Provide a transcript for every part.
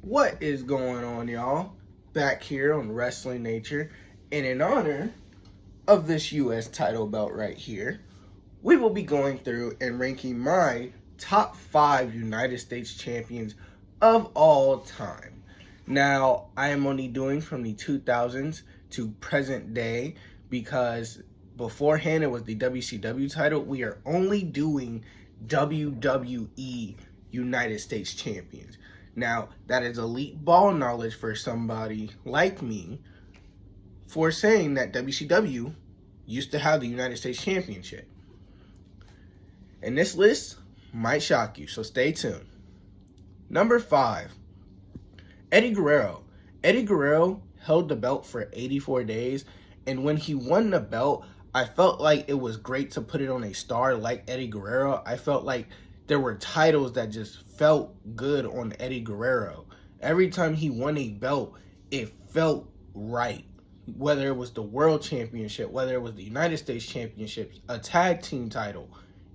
What is going on, y'all? Back here on Wrestling Nature, and in honor of this U.S. title belt right here, we will be going through and ranking my top 5 United States champions of all time. Now, I am only doing from the 2000s to present day because beforehand it was the WCW title. We are only doing WWE United States champions. Now, that is elite ball knowledge for somebody like me for saying that WCW used to have the United States Championship. And this list might shock you, so stay tuned. Number 5, Eddie Guerrero. Eddie Guerrero held the belt for 84 days, and when he won the belt, I felt like it was great to put it on a star like Eddie Guerrero. I felt like there were titles that just felt good on Eddie Guerrero. Every time he won a belt, it felt right. Whether it was the World Championship, whether it was the United States Championship, a tag team title,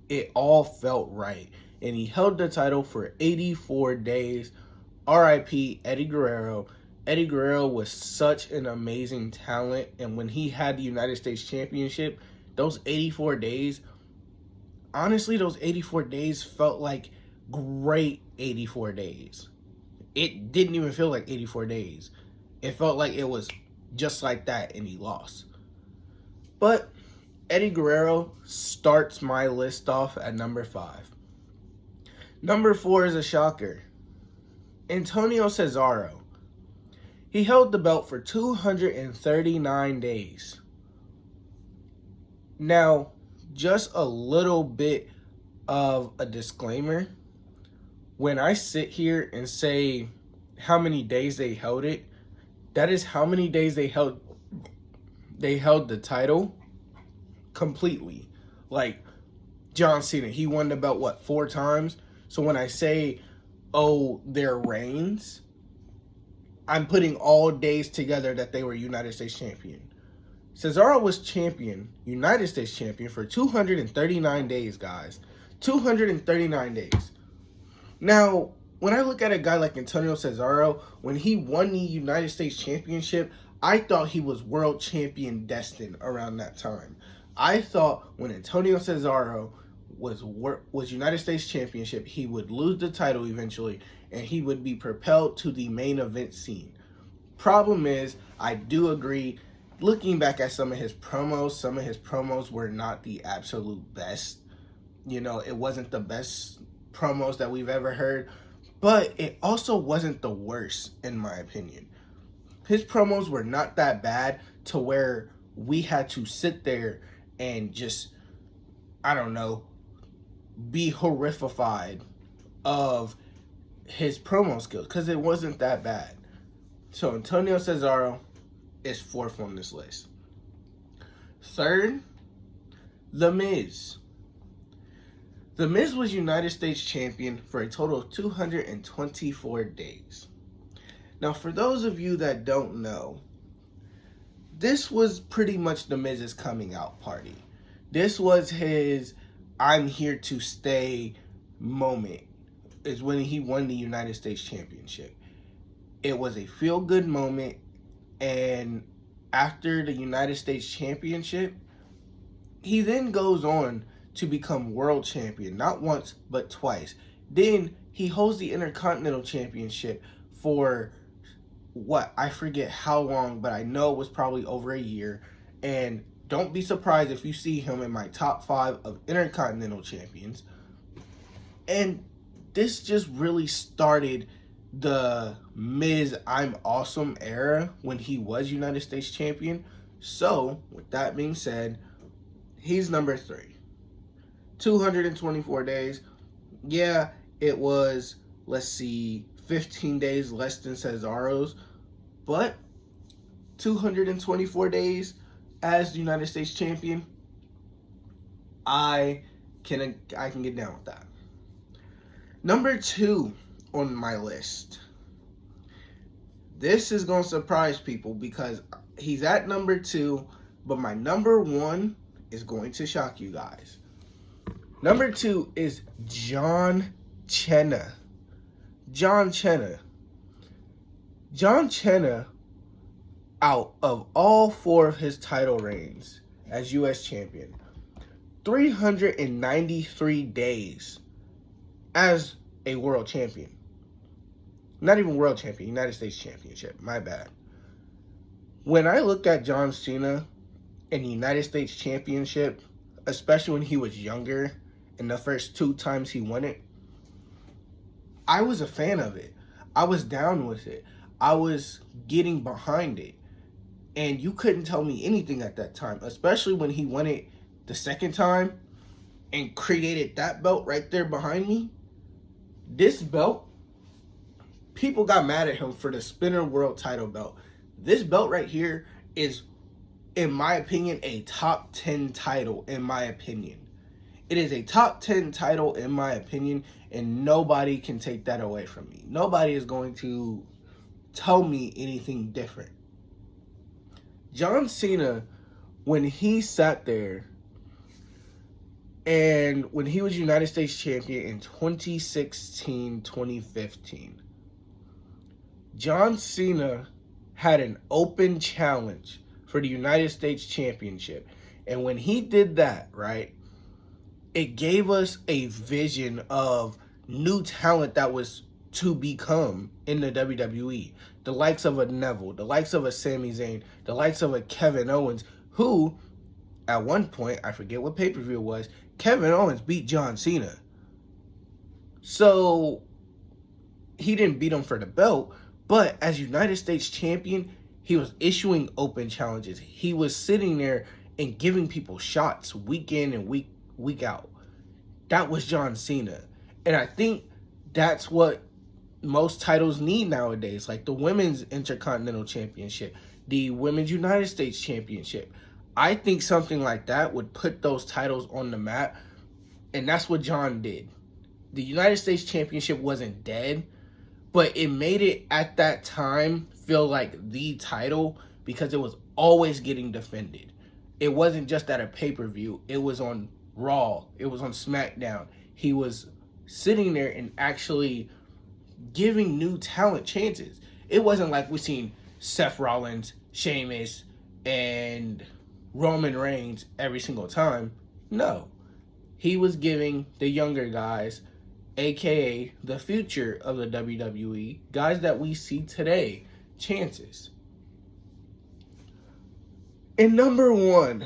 it all felt right. And he held the title for 84 days. R.I.P. Eddie Guerrero. Eddie Guerrero was such an amazing talent. And when he had the United States Championship, those 84 days, honestly, those 84 days felt like great 84 days. It didn't even feel like 84 days. It felt like it was just like that, and he lost. But Eddie Guerrero starts my list off at number 5. Number 4 is a shocker. Antonio Cesaro. He held the belt for 239 days. Now, just a little bit of a disclaimer. When I sit here and say how many days they held it, that is how many days they held the title completely. Like John Cena, he won the belt 4 times? So when I say, oh, their reigns, I'm putting all days together that they were United States champion. Cesaro was United States champion for 239 days, guys. 239 days. Now, when I look at a guy like Antonio Cesaro, when he won the United States Championship, I thought he was world champion destined around that time. I thought when Antonio Cesaro was United States Championship, he would lose the title eventually, and he would be propelled to the main event scene. Problem is, I do agree, looking back at some of his promos were not the absolute best. You know, it wasn't the best promos that we've ever heard, but it also wasn't the worst, in my opinion. His promos were not that bad to where we had to sit there and just, I don't know, be horrified of his promo skills, because it wasn't that bad. So Antonio Cesaro is 4th on this list. 3rd, The Miz. The Miz was United States champion for a total of 224 days. Now, for those of you that don't know, this was pretty much The Miz's coming out party. This was his I'm here to stay moment, is when he won the United States Championship. It was a feel-good moment, and after the United States Championship, he then goes on to become world champion, not once, but twice. Then he holds the Intercontinental Championship for I forget how long, but I know it was probably over a year. And don't be surprised if you see him in my top 5 of Intercontinental Champions. And this just really started the Miz I'm Awesome era when he was United States Champion. So, with that being said, he's number 3. 224 days. Yeah, it was, 15 days less than Cesaro's, but 224 days as the United States champion, I can get down with that. Number 2 on my list. This is going to surprise people because he's at number 2, but my number 1 is going to shock you guys. Number 2 is John Cena. John Cena. John Cena, out of all 4 of his title reigns as U.S. champion, 393 days as a world champion. Not even world champion, United States Championship. My bad. When I look at John Cena in the United States Championship, especially when he was younger and the first 2 times he won it, I was a fan of it. I was down with it. I was getting behind it. And you couldn't tell me anything at that time, especially when he won it the second time and created that belt right there behind me. This belt, people got mad at him for the Spinner World title belt. This belt right here is, in my opinion, a top 10 title, in my opinion. It is a top 10 title, in my opinion, and nobody can take that away from me. Nobody is going to tell me anything different. John Cena, when he sat there and when he was United States champion in 2016, 2015, John Cena had an open challenge for the United States Championship. And when he did that, right, it gave us a vision of new talent that was to become in the WWE. The likes of a Neville, the likes of a Sami Zayn, the likes of a Kevin Owens, who, at one point, I forget what pay-per-view it was, Kevin Owens beat John Cena. So, he didn't beat him for the belt, but as United States Champion, he was issuing open challenges. He was sitting there and giving people shots week in and week out. That was John Cena. And I think that's what most titles need nowadays, like the Women's Intercontinental Championship, the Women's United States Championship. I think something like that would put those titles on the map, and that's what John did. The United States Championship wasn't dead, but it made it at that time feel like the title because it was always getting defended. It wasn't just at a pay-per-view. It was on Raw. It was on SmackDown. He was sitting there and actually giving new talent chances. It wasn't like we seen Seth Rollins, Sheamus, and Roman Reigns every single time. No. He was giving the younger guys, aka the future of the WWE, guys that we see today, chances. And number 1,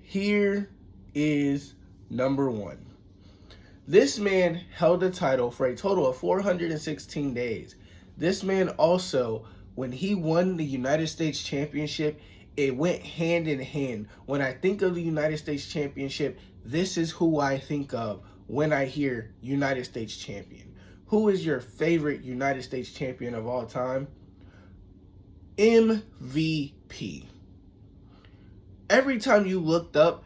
here is number 1. This man held the title for a total of 416 days. This man also, when he won the United States Championship, it went hand in hand. When I think of the United States Championship, this is who I think of when I hear United States Champion. Who is your favorite United States Champion of all time? MVP. Every time you looked up,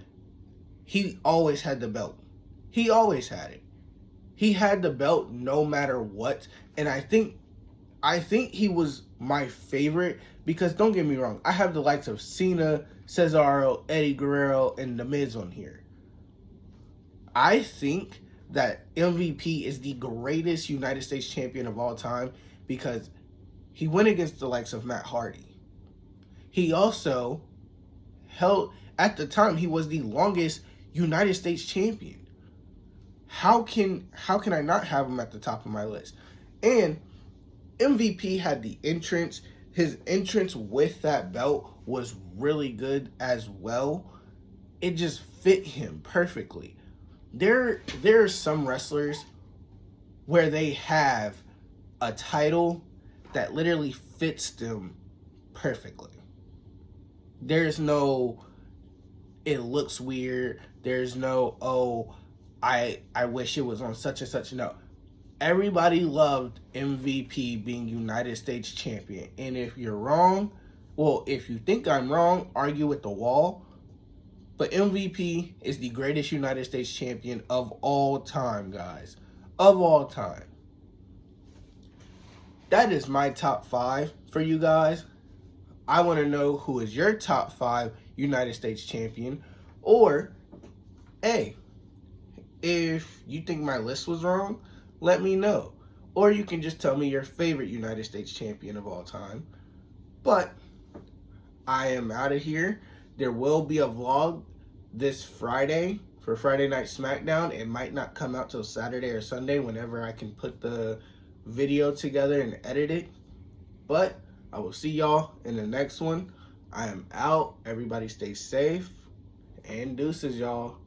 he always had the belt. He always had it. He had the belt no matter what. And I think he was my favorite because, don't get me wrong, I have the likes of Cena, Cesaro, Eddie Guerrero, and The Miz on here. I think that MVP is the greatest United States champion of all time because he went against the likes of Matt Hardy. He also held, at the time, he was the longest United States champion. How can I not have him at the top of my list? And MVP had the entrance. His entrance with that belt was really good as well. It just fit him perfectly. There are some wrestlers where they have a title that literally fits them perfectly. There's no, it looks weird. There's no, oh, I wish it was on such and such. No. Everybody loved MVP being United States champion. And if you're wrong, well, if you think I'm wrong, argue with the wall. But MVP is the greatest United States champion of all time, guys. Of all time. That is my top 5 for you guys. I want to know who is your top 5 United States champion. Or, hey, if you think my list was wrong, let me know. or you can just tell me your favorite United States champion of all time. But I am out of here. There will be a vlog this Friday for Friday Night SmackDown. It might not come out till Saturday or Sunday, whenever I can put the video together and edit it. But I will see y'all in the next one. I am out. Everybody stay safe. And deuces, y'all.